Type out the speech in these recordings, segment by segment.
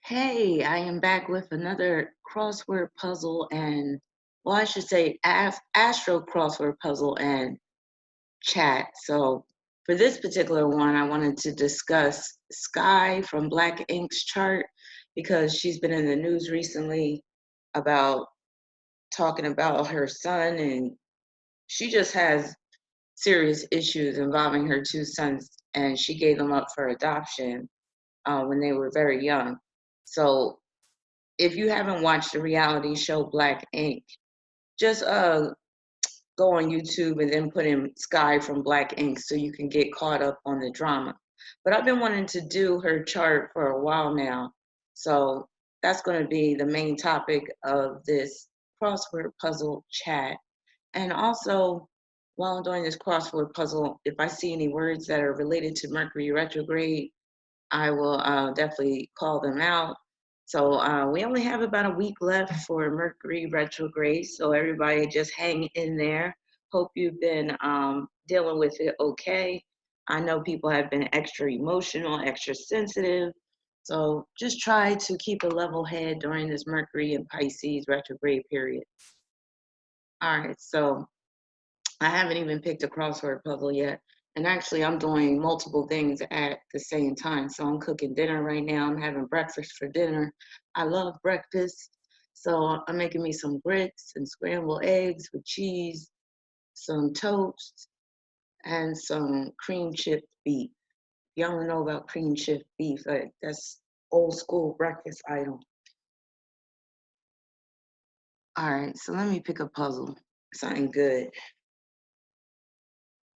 Hey, I am back with another crossword puzzle and, well, I should say Astro crossword puzzle and chat. So, for this particular one, I wanted to discuss Sky from Black Ink's chart because she's been in the news recently about talking about her son, and she just has serious issues involving her two sons, and she gave them up for adoption when they were very young. So, if you haven't watched the reality show Black Ink, just go on YouTube and then put in Sky from Black Ink so you can get caught up on the drama. But I've been wanting to do her chart for a while now. So that's going to be the main topic of this crossword puzzle chat. And also, while I'm doing this crossword puzzle, if I see any words that are related to Mercury retrograde, I will definitely call them out. So we only have about a week left for Mercury retrograde. So everybody just hang in there. Hope you've been dealing with it okay. I know people have been extra emotional, extra sensitive. So just try to keep a level head during this Mercury and Pisces retrograde period. All right, so I haven't even picked a crossword puzzle yet. And actually, I'm doing multiple things at the same time. So I'm cooking dinner right now. I'm having breakfast for dinner. I love breakfast. So I'm making me some grits and scrambled eggs with cheese, some toast, and some cream chipped beef. Y'all don't know about cream chipped beef. That's old school breakfast item. All right, so let me pick a puzzle. Something good.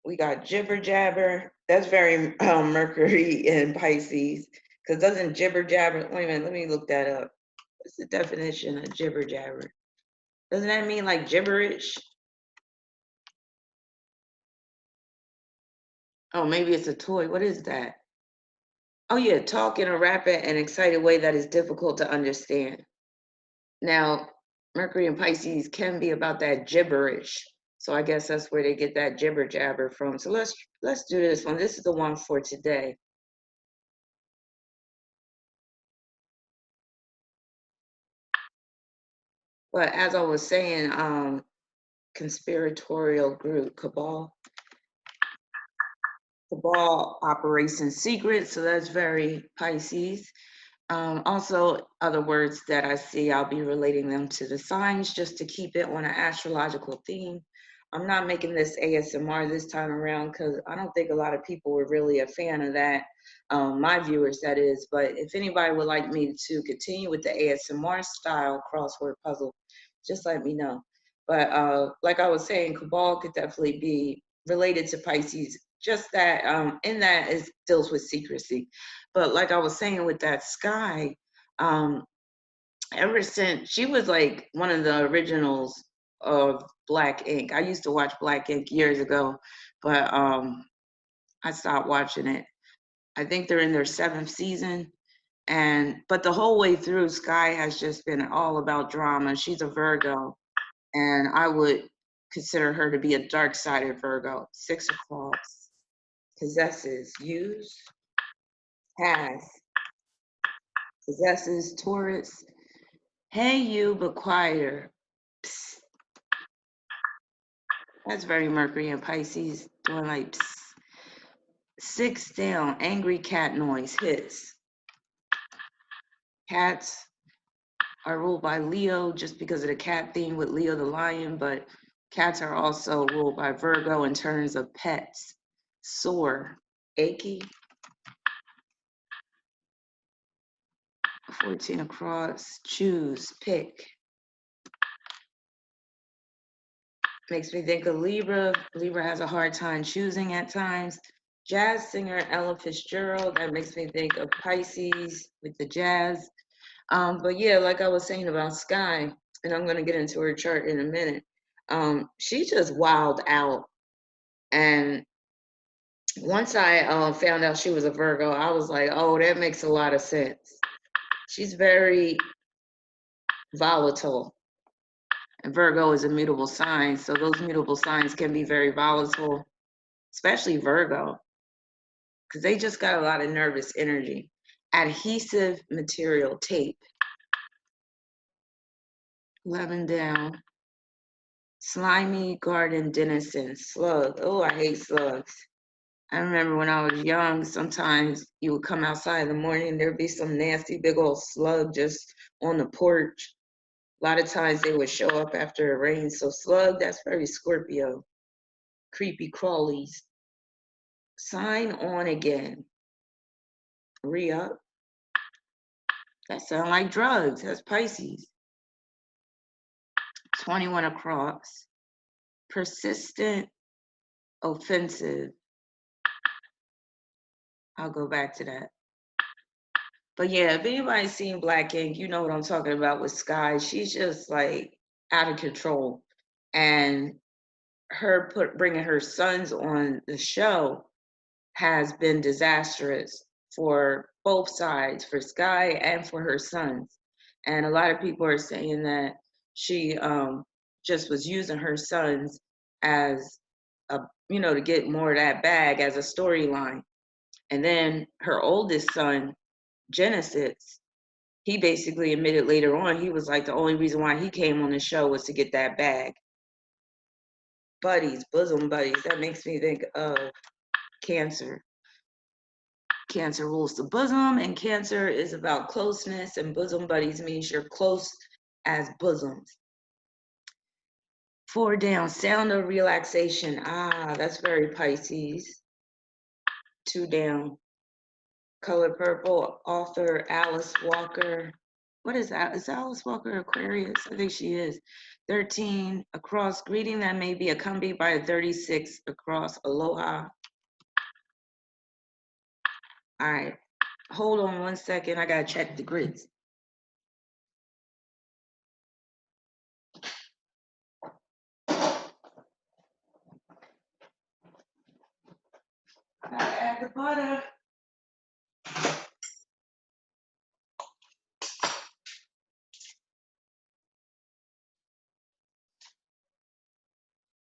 We got jibber jabber. That's very Mercury in Pisces. Because doesn't jibber jabber, wait a minute, let me look that up. What's the definition of jibber jabber? Doesn't that mean like gibberish? Oh, maybe it's a toy. What is that? Oh, yeah, talk in a rapid and excited way that is difficult to understand. Now, Mercury in Pisces can be about that gibberish. So I guess that's where they get that jibber jabber from. So let's do this one. This is the one for today. But as I was saying, conspiratorial group, cabal operates in secret, so that's very Pisces. Also, other words that I see, I'll be relating them to the signs just to keep it on an astrological theme. I'm not making this ASMR this time around because I don't think a lot of people were really a fan of that. My viewers, that is. But if anybody would like me to continue with the ASMR style crossword puzzle, just let me know. But like I was saying, Cabal could definitely be related to Pisces. Just that in that it deals with secrecy. But like I was saying with that Sky, um, ever since she was like one of the originals of Black Ink. I used to watch Black Ink years ago, but I stopped watching it. I think they're in their seventh season. And but the whole way through, Sky has just been all about drama. She's a Virgo, and I would consider her to be a dark-sided Virgo. Six of Clubs possesses, use, has, possesses, Taurus. Hey, you, but quieter. Psst. That's very Mercury and Pisces doing like psst. Six down, angry cat noise, hiss. Cats are ruled by Leo just because of the cat theme with Leo the lion, but cats are also ruled by Virgo in terms of pets. Sore, achy, 14 across, choose, pick. Makes me think of Libra. Libra has a hard time choosing at times. Jazz singer Ella Fitzgerald, that makes me think of Pisces with the jazz. But yeah, like I was saying about Sky, and I'm gonna get into her chart in a minute. She just wilded out. And once I found out she was a Virgo, I was like, oh, that makes a lot of sense. She's very volatile. And Virgo is a mutable sign, so those mutable signs can be very volatile, especially Virgo, because they just got a lot of nervous energy. adhesive material, tape. 11 down. Slimy garden denizen, slug. Oh, I hate slugs. I remember when I was young, sometimes you would come outside in the morning and there'd be some nasty big old slug just on the porch. A lot of times they would show up after it rained. So slug, that's very Scorpio. Creepy crawlies. Sign on again. Re-up. That sounds like drugs. That's Pisces. 21 across. Persistent, offensive. I'll go back to that. But yeah, if anybody's seen Black Ink, you know what I'm talking about with Sky. She's just like out of control. And her bringing her sons on the show has been disastrous for both sides, for Sky and for her sons. And a lot of people are saying that she just was using her sons as a, to get more of that bag as a storyline. And then her oldest son, Genesis, he basically admitted later on, he was like, the only reason why he came on the show was to get that bag. Buddies, bosom buddies, that makes me think of Cancer. Cancer rules the bosom, and Cancer is about closeness, and bosom buddies means you're close as bosoms. 4 down, sound of relaxation. Ah, that's very Pisces. 2 down, color purple, author Alice Walker. What is that? Is Alice Walker Aquarius? I think she is. 13 across, greeting that may be accompanied by a 36 across, aloha. All right, hold on 1 second. I gotta check the grids. Gotta add the butter.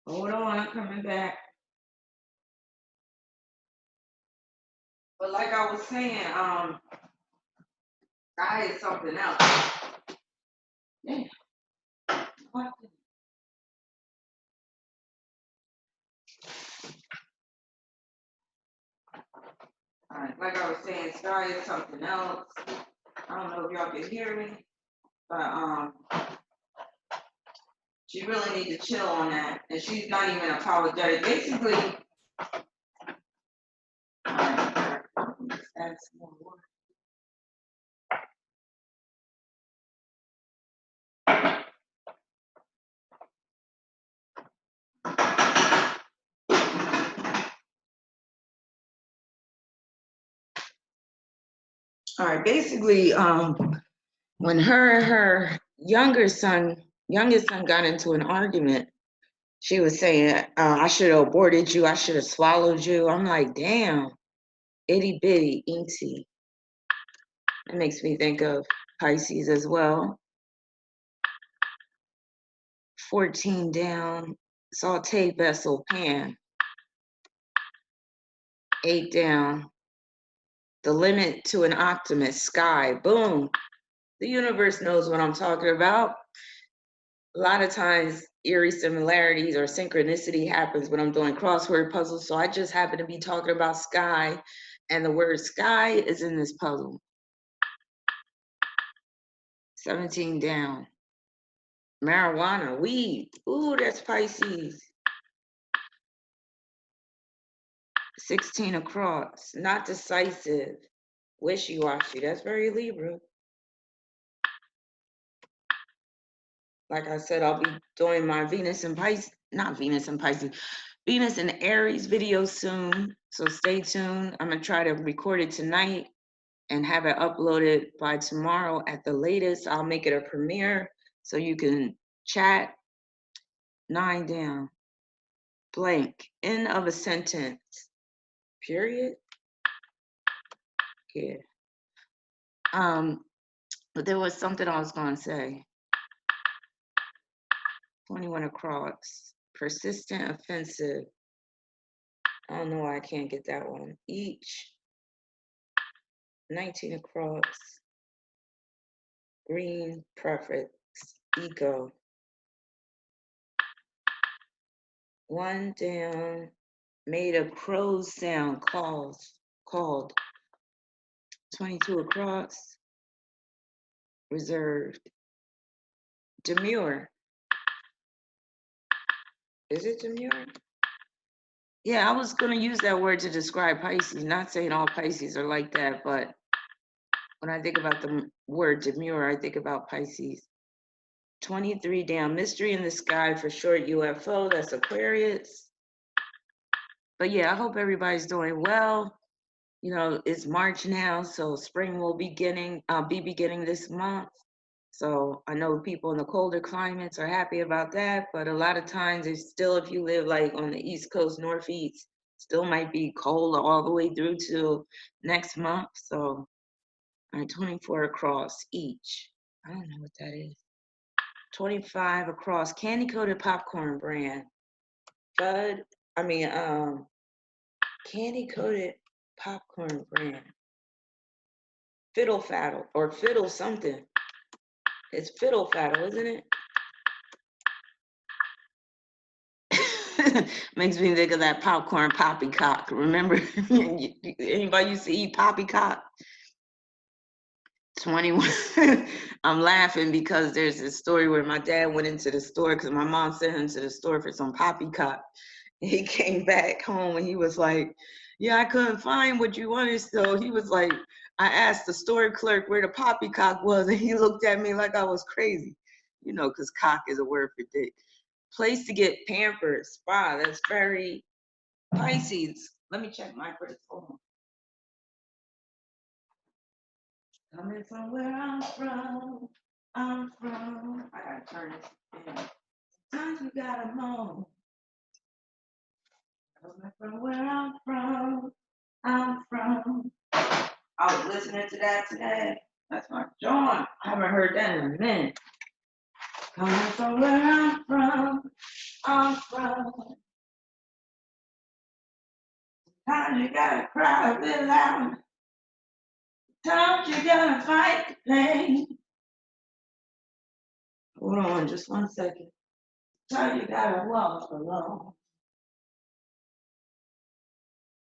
Hold on, I'm coming back. But like I was saying, Sky is something else. Yeah. What? All right, like I was saying, Sky is something else. I don't know if y'all can hear me, but she really needs to chill on that, and she's not even apologetic. Basically, add some more water. All right, basically, when her and her youngest son got into an argument, she was saying, I should have aborted you, I should have swallowed you. I'm like, damn, itty bitty, eensy. That makes me think of Pisces as well. 14 down, saute vessel, pan. 8 down, the limit to an optimist, sky, boom. The universe knows what I'm talking about. A lot of times, eerie similarities or synchronicity happens when I'm doing crossword puzzles. So I just happen to be talking about sky, and the word sky is in this puzzle. 17 down. Marijuana, weed. Ooh, that's Pisces. 16 across. Not decisive. Wishy-washy. That's very Libra. Like I said, I'll be doing my Venus and Pisces, not Venus and Pisces, Venus and Aries video soon. So stay tuned. I'm going to try to record it tonight and have it uploaded by tomorrow at the latest. I'll make it a premiere so you can chat. 9 down. Blank. End of a sentence. Period. Yeah. But there was something I was going to say. 21 across. Persistent, offensive. I don't know why I can't get that one. Each. 19 across, green, preference, eco. 1 down, made a crow's sound, called. 22 across, reserved. Demure. Is it demure? Yeah, I was going to use that word to describe Pisces. Not saying all Pisces are like that, but when I think about the word demure, I think about Pisces. 23 down, mystery in the sky, for short, UFO. That's Aquarius. But yeah, I hope everybody's doing well. You know, it's March now, so spring will be beginning this month. So I know people in the colder climates are happy about that, but a lot of times it's still, if you live like on the East Coast, Northeast, still might be cold all the way through to next month. So 24 across each. I don't know what that is. 25 across, candy coated popcorn brand. Candy coated popcorn brand. Fiddle Faddle or Fiddle something. It's Fiddle Faddle, isn't it? Makes me think of that popcorn poppycock. Remember, anybody used to eat poppycock? 21. I'm laughing because there's this story where my dad went into the store because my mom sent him to the store for some poppycock. He came back home and he was like, yeah, I couldn't find what you wanted. So he was like, I asked the store clerk where the poppycock was, and he looked at me like I was crazy, you know, because cock is a word for dick. Place to get pampered, spa. That's very Pisces. Let me check my British phone. Coming from where I'm from, I gotta turn this in. Sometimes you gotta moan. Coming from where I'm from, I was listening to that today. That's my John. I haven't heard that in a minute. Coming from where I'm from, sometimes you gotta cry a bit loud. Sometimes you gotta fight the pain. Hold on just 1 second. Sometimes you gotta walk alone.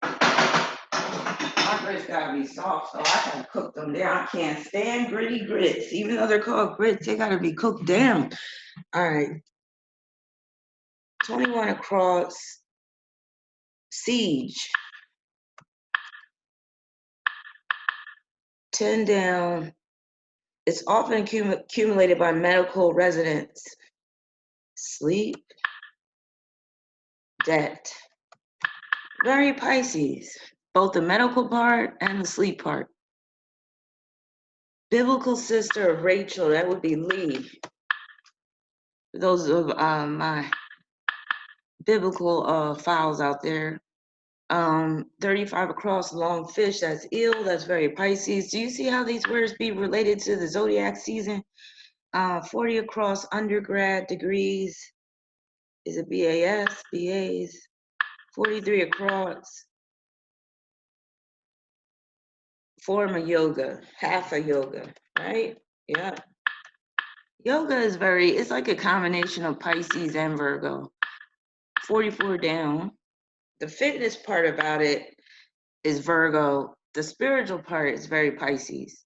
My grits gotta be soft, so I gotta cook them down. I can't stand gritty grits. Even though they're called grits, they gotta be cooked down. All right. 21 across, siege. 10 down. It's often accumulated by medical residents. Sleep, debt. Very Pisces, both the medical part and the sleep part. Biblical sister of Rachel, that would be Lee. For those of my biblical files out there. 35 across, long fish, that's eel, that's very Pisces. Do you see how these words be related to the zodiac season? 40 across, undergrad degrees. Is it BAS, BAs? 43 across, form of yoga, half of yoga, right? Yeah. Yoga is it's like a combination of Pisces and Virgo. 44 down. The fitness part about it is Virgo. The spiritual part is very Pisces.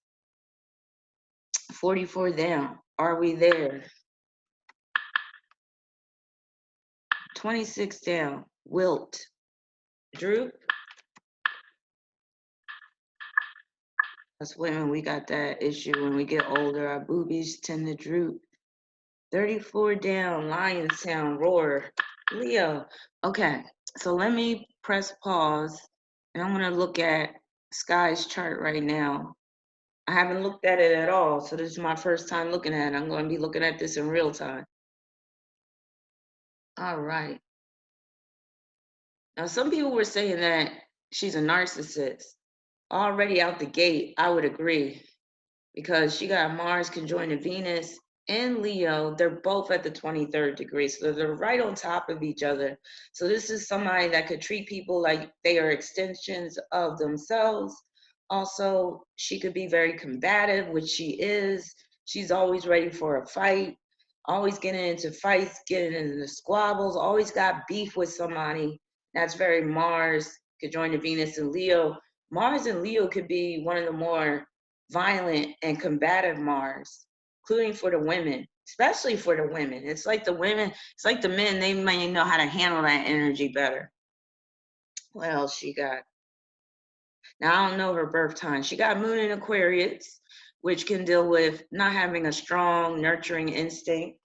44 down. Are we there? 26 down. Wilt. Droop. Us women, we got that issue when we get older. Our boobies tend to droop. 34 down. Lion sound. Roar. Leo. Okay, so let me press pause. And I'm going to look at Sky's chart right now. I haven't looked at it at all, so this is my first time looking at it. I'm going to be looking at this in real time. All right. Now, some people were saying that she's a narcissist. Already out the gate, I would agree, because she got Mars conjoined Venus and Leo. They're both at the 23rd degree, so they're right on top of each other. So this is somebody that could treat people like they are extensions of themselves, Also, she could be very combative, which she is. She's always ready for a fight, always getting into fights, getting into squabbles, always got beef with somebody. That's very Mars, could join the Venus and Leo. Mars and Leo could be one of the more violent and combative Mars, including for the women, especially for the women. It's like the women, it's like the men, they may know how to handle that energy better. What else she got? Now, I don't know her birth time. She got Moon in Aquarius, which can deal with not having a strong, nurturing instinct.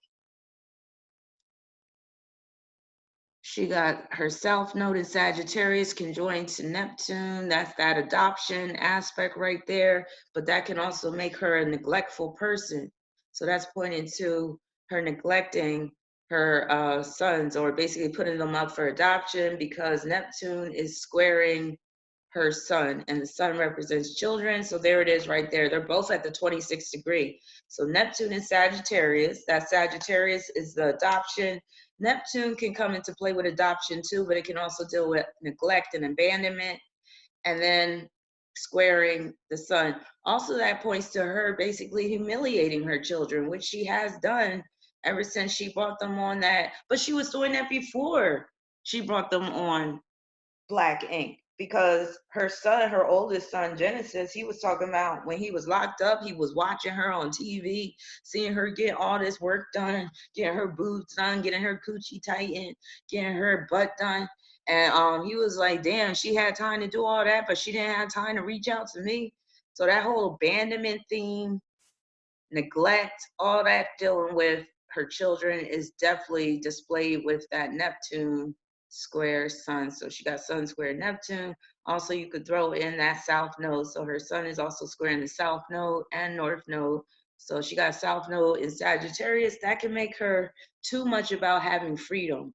She got her South Node in Sagittarius conjoined to Neptune. That's that adoption aspect right there. But that can also make her a neglectful person. So that's pointing to her neglecting her sons, or basically putting them up for adoption, because Neptune is squaring her sun, and the sun represents children. So there it is right there. They're both at the 26th degree. So Neptune in Sagittarius, that Sagittarius is the adoption. Neptune can come into play with adoption too, but it can also deal with neglect and abandonment. And then squaring the sun. Also, that points to her basically humiliating her children, which she has done ever since she brought them on that. But she was doing that before she brought them on Black ink, because her son, her oldest son, Genesis, he was talking about when he was locked up, he was watching her on TV, seeing her get all this work done, getting her boobs done, getting her coochie tightened, getting her butt done. And he was like, damn, she had time to do all that, but she didn't have time to reach out to me. So that whole abandonment theme, neglect, all that dealing with her children is definitely displayed with that Neptune square sun. So she got sun square Neptune. Also, you could throw in that south node. So her sun is also squaring the south node and north node. So she got south node in Sagittarius. That can make her too much about having freedom,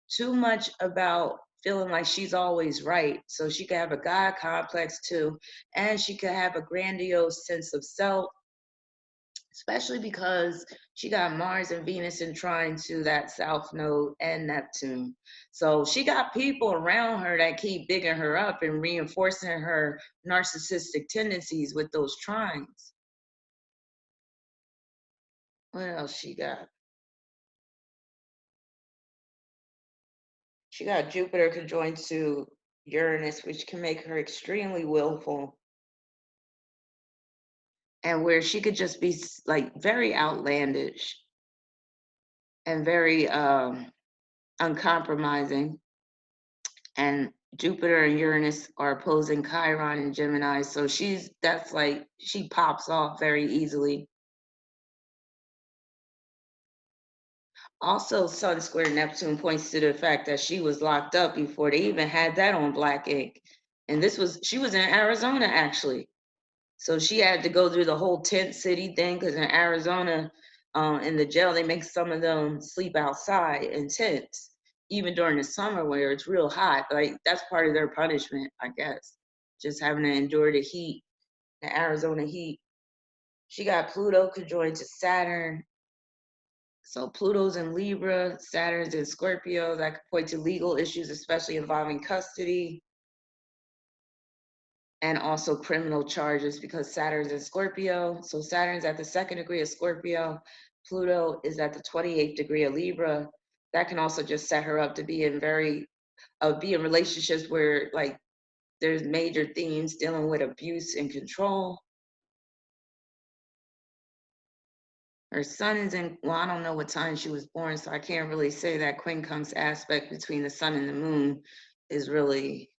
too much about feeling like she's always right. So she could have a God complex too, and she could have a grandiose sense of self, especially because she got Mars and Venus in trine to that South Node and Neptune. So she got people around her that keep bigging her up and reinforcing her narcissistic tendencies with those trines. What else she got? She got Jupiter conjoined to Uranus, which can make her extremely willful, and where she could just be like very outlandish and very uncompromising. And Jupiter and Uranus are opposing Chiron and Gemini. So that's like, she pops off very easily. Also, Sun square Neptune points to the fact that she was locked up before they even had that on black ink. And she was in Arizona actually. So she had to go through the whole tent city thing, because in Arizona, in the jail, they make some of them sleep outside in tents, even during the summer where it's real hot. Like that's part of their punishment, I guess, just having to endure the heat, the Arizona heat. She got Pluto conjoined to Saturn. So Pluto's in Libra, Saturn's in Scorpio. That could point to legal issues, especially involving custody, and also criminal charges, because Saturn's in Scorpio. So Saturn's at the 2nd degree of Scorpio. Pluto is at the 28th degree of Libra. That can also just set her up to be in relationships where like there's major themes dealing with abuse and control. Her sun is in, well, I don't know what time she was born, so I can't really say that quincunx aspect between the sun and the moon is really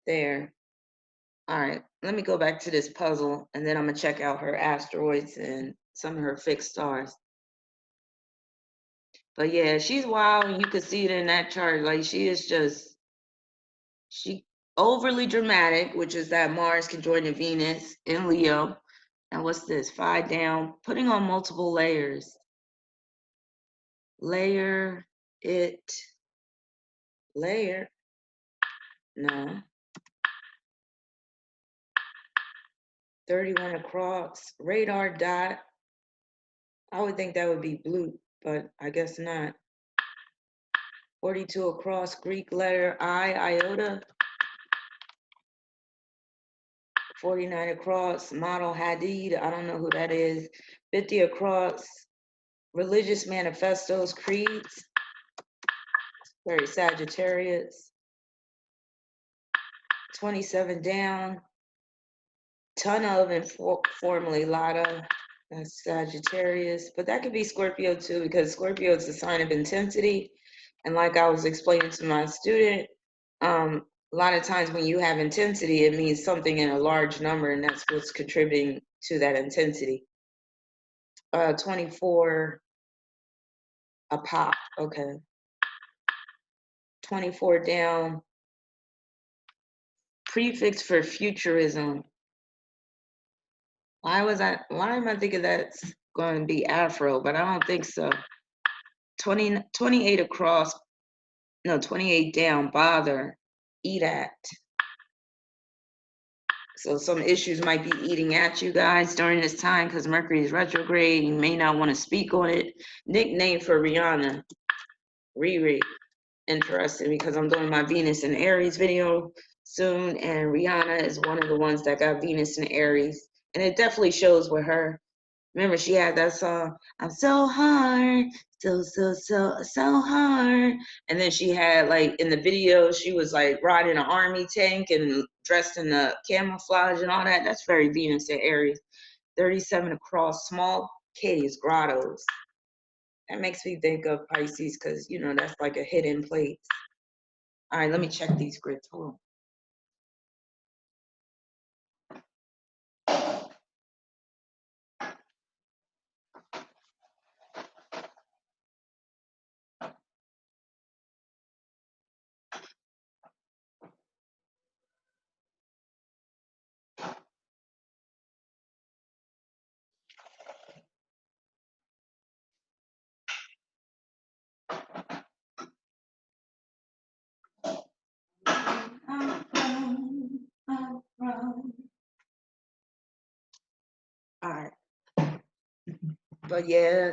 there. All right, let me go back to this puzzle, and then I'm gonna check out her asteroids and some of her fixed stars. But yeah, she's wild, and you can see it in that chart. Like she overly dramatic, which is that Mars conjoined to Venus in Leo. And what's this? 5 down, putting on multiple layers. Layer it, layer, no. 31 across, radar dot. I would think that would be blue, but I guess not. 42 across, Greek letter I, iota. 49 across, model Hadid, I don't know who that is. 50 across, religious manifestos, creeds, very Sagittarius. 27 down, ton of and formerly Lotta, that's Sagittarius, but that could be Scorpio too, because Scorpio is a sign of intensity. And like I was explaining to my student, a lot of times when you have intensity, it means something in a large number, and that's what's contributing to that intensity. 24, a pop, okay. 24 down, prefix for futurism. Why am I thinking that's going to be Afro, but I don't think so. 28 across, no, 28 down, bother, eat at. So some issues might be eating at you guys during this time because Mercury is retrograde. You may not want to speak on it. Nickname for Rihanna, Riri. Interesting because I'm doing my Venus and Aries video soon, and Rihanna is one of the ones that got Venus and Aries. And it definitely shows with her. Remember, she had that song, I'm so hard, so hard. And then she had, like, in the video, she was, like, riding an army tank and dressed in the camouflage and all that. That's very Venus and Aries. 37 across, small caves, grottos. That makes me think of Pisces because, you know, that's like a hidden place. All right, let me check these grids. Hold on. All right. But yeah,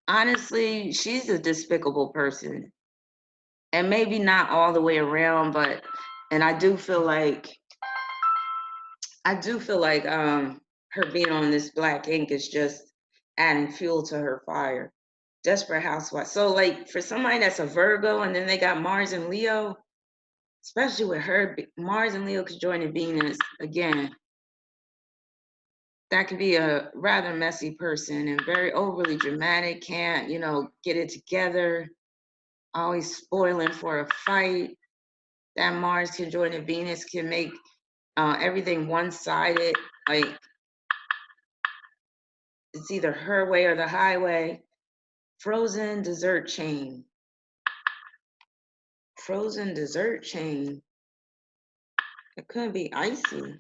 honestly, she's a despicable person. And maybe not all the way around, but and I do feel like her being on this black ink is just adding fuel to her fire. Desperate housewife. So like for somebody that's a Virgo and then they got Mars and Leo, especially with her, Mars and Leo conjoining Venus again. That could be a rather messy person and very overly dramatic, can't, you know, get it together, always spoiling for a fight. That Mars conjoining Venus can make everything one-sided, like it's either her way or the highway. Frozen dessert chain. Frozen dessert chain. It could be icy.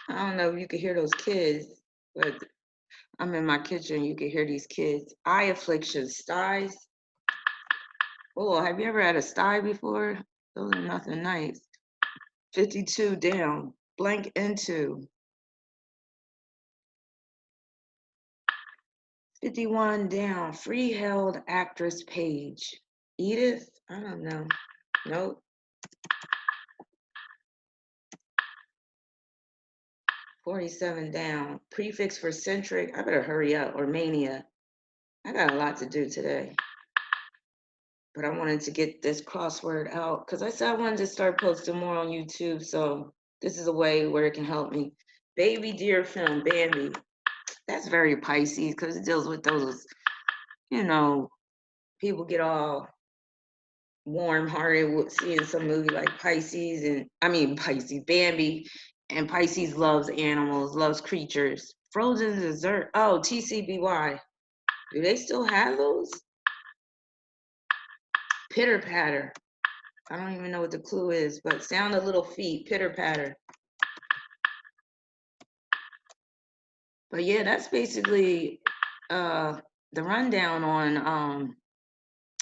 I don't know if you could hear those kids, but I'm in my kitchen. You can hear these kids. Eye affliction, styes. Oh, have you ever had a sty before? Those are nothing nice. 52 down. Blank into. 51 down. Free held actress page. Edith? I don't know. Nope. 47 down. Prefix for centric. I better hurry up. Or mania. I got a lot to do today. But I wanted to get this crossword out because I said I wanted to start posting more on YouTube. So this is a way where it can help me. Baby deer film, Bambi. That's very Pisces because it deals with those, you know, people get all warm-hearted with seeing some movie like Pisces and Pisces, Bambi, and Pisces loves animals, loves creatures. Frozen dessert. Oh, TCBY. Do they still have those? Pitter patter. I don't even know what the clue is, but sound of little feet, pitter patter. But yeah, that's basically the rundown on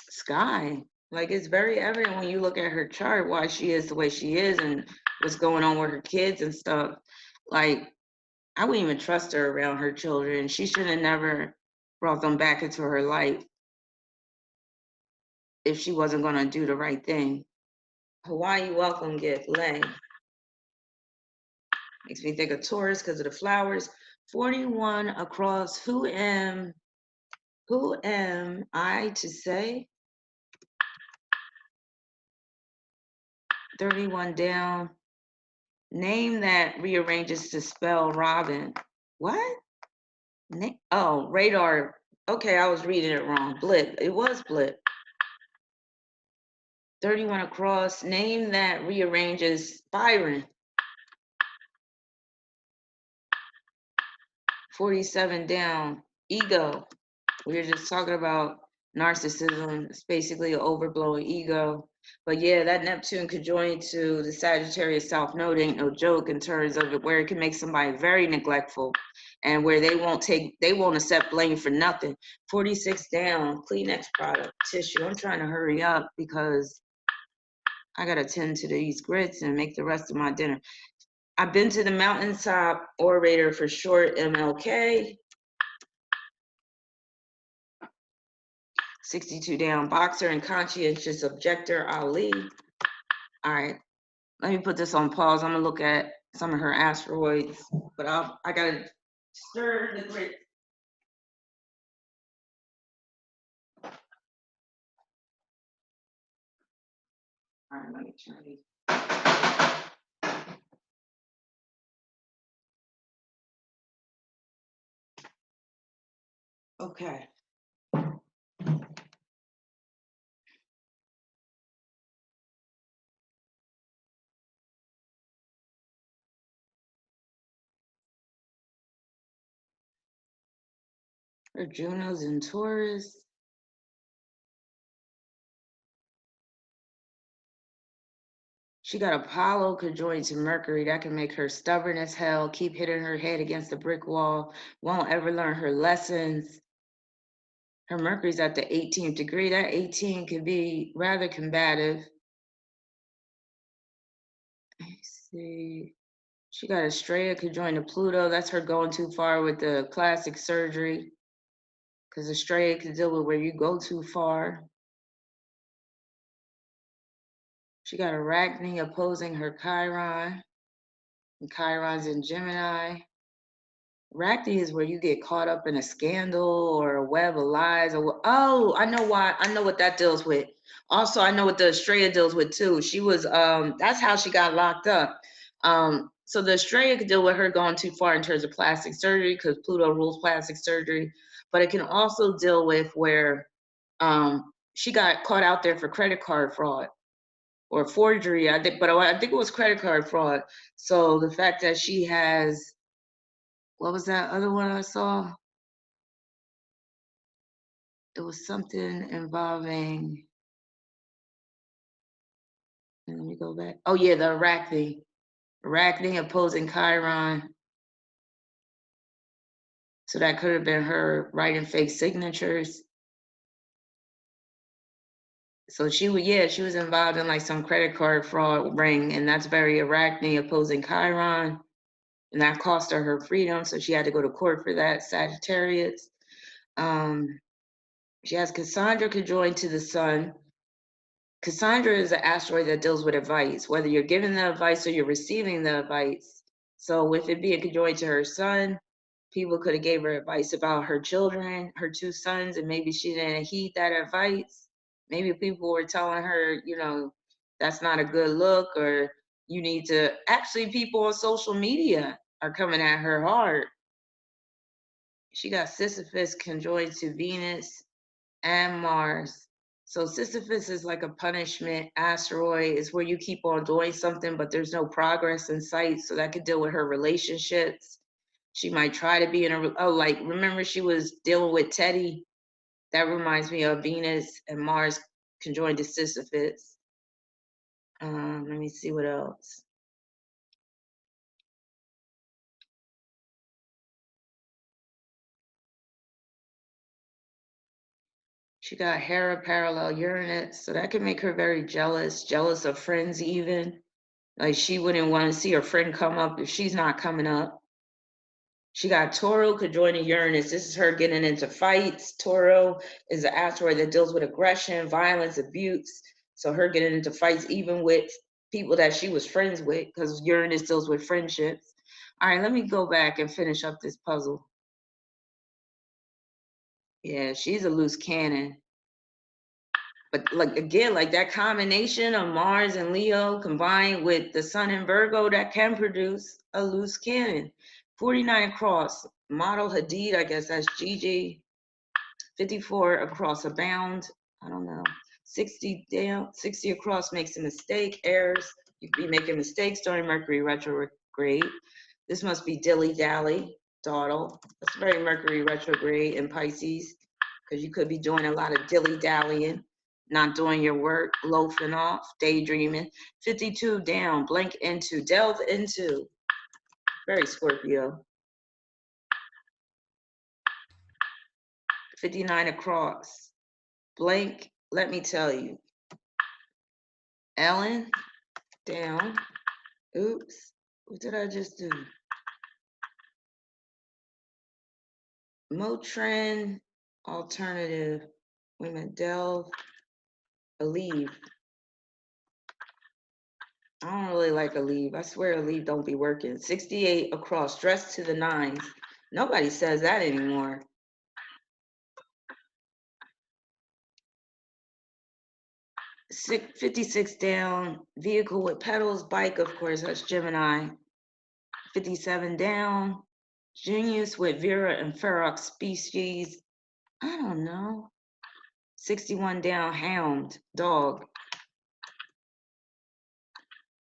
Sky. Like it's very evident when you look at her chart why she is the way she is and what's going on with her kids and stuff. Like I wouldn't even trust her around her children. She should have never brought them back into her life. if she wasn't going to do the right thing. Hawaii welcome gift, Lay. Makes me think of Taurus because of the flowers. 41 across. Who am I to say? 31 down. Name that rearranges to spell Robin. What? Oh, radar. Okay, I was reading it wrong. Blip. It was blip. 31 across. Name that rearranges Byron. 47 down. Ego. We were just talking about narcissism. It's basically an overblowing ego. But yeah, that Neptune conjoined to the Sagittarius South Node ain't no joke in terms of it, where it can make somebody very neglectful and where they won't accept blame for nothing. 46 down, Kleenex product, tissue. I'm trying to hurry up because I got to tend to these grits and make the rest of my dinner. I've been to the mountaintop orator for short, MLK. 62 down, boxer and conscientious objector, Ali. All right, let me put this on pause. I'm gonna look at some of her asteroids, but I gotta stir the grit. All right, let me turn these. Okay. Her Juno's in Taurus. She got Apollo conjoined to Mercury. That can make her stubborn as hell, keep hitting her head against the brick wall, won't ever learn her lessons. Her Mercury's at the 18th degree. That 18 can be rather combative. Let's see. She got Estrella conjoined to Pluto. That's her going too far with the plastic surgery. Because Estrella can deal with where you go too far. She got Arachne opposing her Chiron. And Chiron's in Gemini. Arachne is where you get caught up in a scandal or a web of lies. Oh, I know why. I know what that deals with. Also, I know what the Estrella deals with too. She was, that's how she got locked up. So the Estrella could deal with her going too far in terms of plastic surgery because Pluto rules plastic surgery. But it can also deal with where she got caught out there for credit card fraud or forgery. I think it was credit card fraud. So the fact that she has, what was that other one I saw? It was something involving, let me go back. Oh yeah, the Arachne. Arachne opposing Chiron. So that could have been her writing fake signatures. So she was involved in like some credit card fraud ring, and that's very Arachne opposing Chiron. And that cost her her freedom, so she had to go to court for that, Sagittarius. She has Cassandra conjoined to the sun. Cassandra is an asteroid that deals with advice, whether you're giving the advice or you're receiving the advice. So with it being conjoined to her son, people could have gave her advice about her children, her two sons, and maybe she didn't heed that advice. Maybe people were telling her, that's not a good look, or you need to, actually people on social media are coming at her hard. She got Sisyphus conjoined to Venus and Mars. So Sisyphus is like a punishment asteroid. It's where you keep on doing something, but there's no progress in sight. So that could deal with her relationships. She might try to be in remember she was dealing with Teddy? That reminds me of Venus and Mars conjoined to Sisyphus. Let me see what else. She got Hera parallel Uranus, so that could make her very jealous of friends even. Like she wouldn't want to see her friend come up if she's not coming up. She got Toro conjoining Uranus. This is her getting into fights. Toro is an asteroid that deals with aggression, violence, abuse. So her getting into fights even with people that she was friends with, because Uranus deals with friendships. All right, let me go back and finish up this puzzle. Yeah, she's a loose cannon. But like again, like that combination of Mars and Leo combined with the Sun and Virgo, that can produce a loose cannon. 49 across, model Hadid, I guess that's Gigi. 54 across a bound, I don't know. 60 down, 60 across makes a mistake, errors. You could be making mistakes during Mercury retrograde. This must be dilly-dally, dawdle. That's very Mercury retrograde in Pisces, because you could be doing a lot of dilly-dallying, not doing your work, loafing off, daydreaming. 52 down, blank into, delve into. Very Scorpio. 59 across, blank, let me tell you. Ellen, down. Oops, what did I just do? Motrin, alternative. Wait a minute, delve, Aleve. I don't really like Aleve. I swear Aleve don't be working. 68 across, dressed to the nines. Nobody says that anymore. 56 down, vehicle with pedals, bike, of course, that's Gemini. 57 down, genius with Vera and Ferox species. I don't know. 61 down, hound, dog.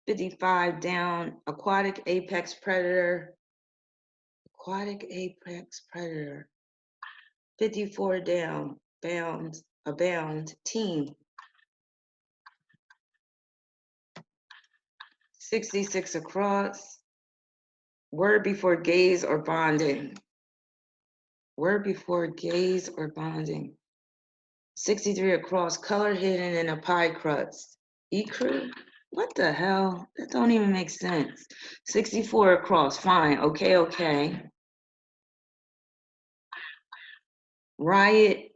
55 down, aquatic apex predator. Aquatic apex predator. 54 down, bound, abound, team. 66 across, word before gaze or bonding. Word before gaze or bonding. 63 across, color hidden in a pie crust. Ecru? What the hell? That don't even make sense. 64 across, fine, okay. Riot,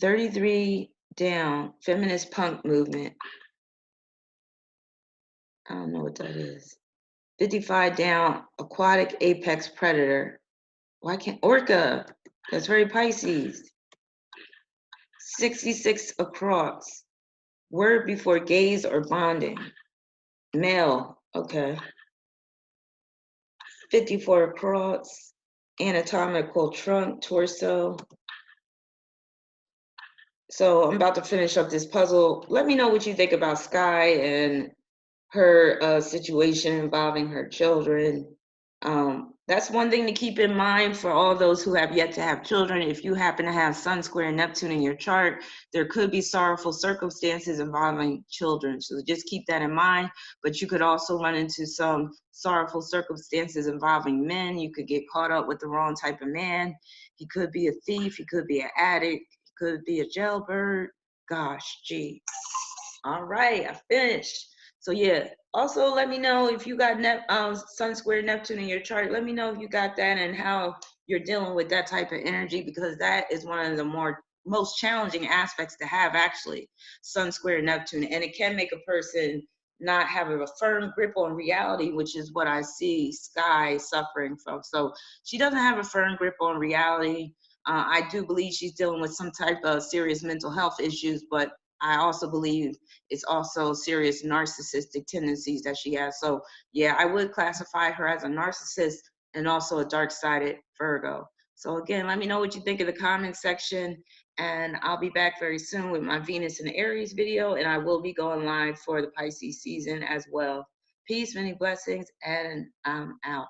33 down, feminist punk movement. I don't know what that is. 55 down, aquatic apex predator. Why can't, orca, that's very Pisces. 66 across, word before gaze or bonding. Male, okay. 54 across, anatomical trunk, torso. So I'm about to finish up this puzzle. Let me know what you think about Sky and her situation involving her children. That's one thing to keep in mind for all those who have yet to have children. If you happen to have Sun square Neptune in your chart, there could be sorrowful circumstances involving children. So just keep that in mind. But you could also run into some sorrowful circumstances involving men. You could get caught up with the wrong type of man. He could be a thief. He could be an addict. He could be a jailbird. Gosh, gee. All right, I finished. So yeah, also let me know if you got Sun square Neptune in your chart. Let me know if you got that and how you're dealing with that type of energy, because that is one of the most challenging aspects to have, actually, Sun square Neptune. And it can make a person not have a firm grip on reality, which is what I see Sky suffering from. So she doesn't have a firm grip on reality. I do believe she's dealing with some type of serious mental health issues, but I also believe it's also serious narcissistic tendencies that she has. So yeah, I would classify her as a narcissist and also a dark-sided Virgo. So again, let me know what you think in the comment section, and I'll be back very soon with my Venus and Aries video, and I will be going live for the Pisces season as well. Peace, many blessings, and I'm out.